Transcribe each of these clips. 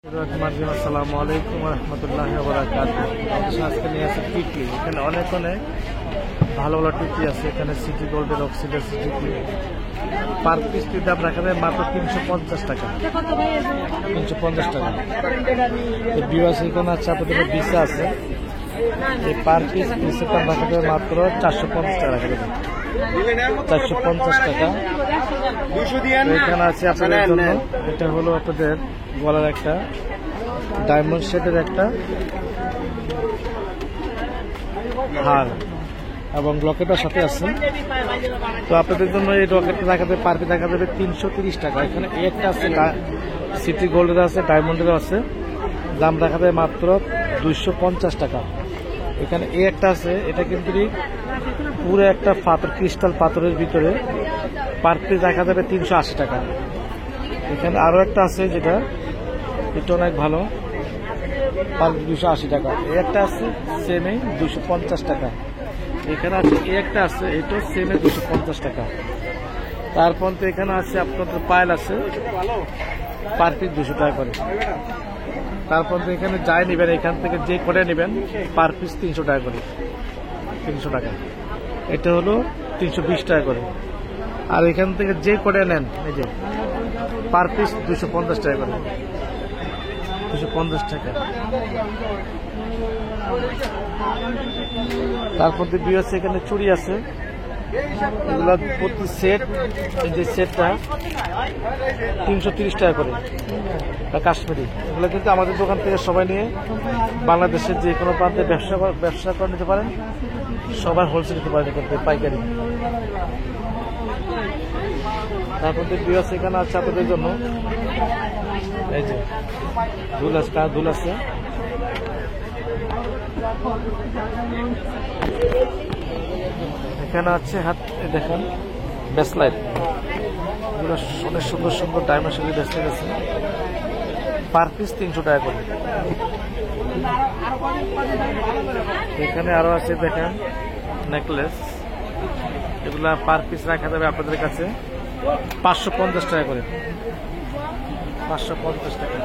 আসসালামু আলাইকুম রহমতুল্লাহি ওয়া বারাকাতুহু। আজকে নিয়ে আসে টিকলি। এখানে অনেক ভালো ভালো টিকলি আছে। এখানে সিটি গোল্ডের অক্সিডেন্ট টিকলি পার পিসটির দাম রাখা যায় মাত্র 350 টাকা। 350 টাকা। এই বিওয়াস এখানে আছে, আপনাদের ভিসা আছে। এই পার পিসের দাম রাখা যায় মাত্র 450 টাকা রাখা যাবে। 450 টাকা। এখানে আছে আপনাদের জন্য, এটা হলো আপনাদের গলার একটা ডায়মন্ড শেডের একটা হার এবং লকেটের সাথে আছে। তো আপনাদের জন্য এই লকেটটা দেখাতে পারবে, দেখা যাবে 330 টাকা। এখানে একটা আছে সিটি গোল্ডের আছে, ডায়মন্ডের আছে, দাম দেখা যায় মাত্র 250 টাকা। এখানে একটা আছে, এটা কিন্তু পুরো একটা পাথর, ক্রিস্টাল পাথরের ভিতরে, পার পিস দেখা যাবে 380 টাকা। এখানে আরো একটা আছে, যেটা এটা অনেক ভালো, পার 280 টাকা। একটা আছে সেমে 250 টাকা। এখানে আছে একটা আছে, এটাও সেমে 250 টাকা। তারপর তো এখানে আছে আপনাদের পায়েল আছে, পার পিস 200 টাকা করে। তারপর তো এখানে যাই নেবেন, এখান থেকে যে করে নেবেন পার পিস 300 টাকা করে। 300 টাকা। এটা হলো 320 টাকা করে। আর এখান থেকে যে করে নেন, এই যে পার পিস 250 টাকা করে। 250 টাকা। তারপর বিয়াস এখানে চুড়ি আছে, এগুলা প্রতি সেট, এই যে সেটটা 330 টাকা করে, কাশ্মীরি। এগুলো কিন্তু আমাদের দোকান থেকে সবাই নিয়ে বাংলাদেশের যে কোনো প্রান্তে ব্যবসা করে নিতে পারেন, সবাই হোলসেল নিতে পারেন এখান থেকে, পাইকারি। তারপর বিয়াস এখানে আছে আপনাদের জন্য, এই যে দুল আছে। এখানে আছে হাত, দেখেন ব্রেসলেট, অনেক সুন্দর সুন্দর ডায়মন্ড শেপের ব্রেসলেট আছে, পার পিস 300 টাকা করে। এখানে আরো আছে, দেখেন নেকলেস, এগুলা পার পিস রাখা যাবে আপনাদের কাছে 550 টাকা করে। 550 টাকা।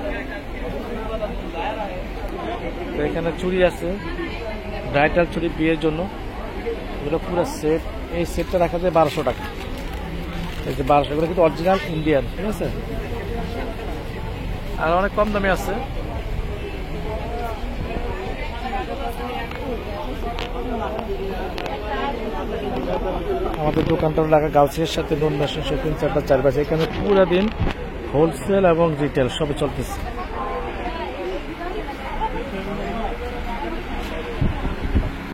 এখানে চুড়ি আছে, ব্রাইডাল চুড়ি বিয়ের জন্য, এগুলো পুরো সেট। এই সেটটা রাখা যায় 1200 টাকা। এই যে 1200, এগুলো কিন্তু অরিজিনাল ইন্ডিয়ান, ঠিক আছে। আর অনেক কম দামে আছে। আমাদের দোকানটা ঢাকা গার্লসের সাথে নুন মেশিন শপিং সেন্টার চারপাশে। এখানে পুরো দিন হোলসেল এবং রিটেল সবই চলতেছে।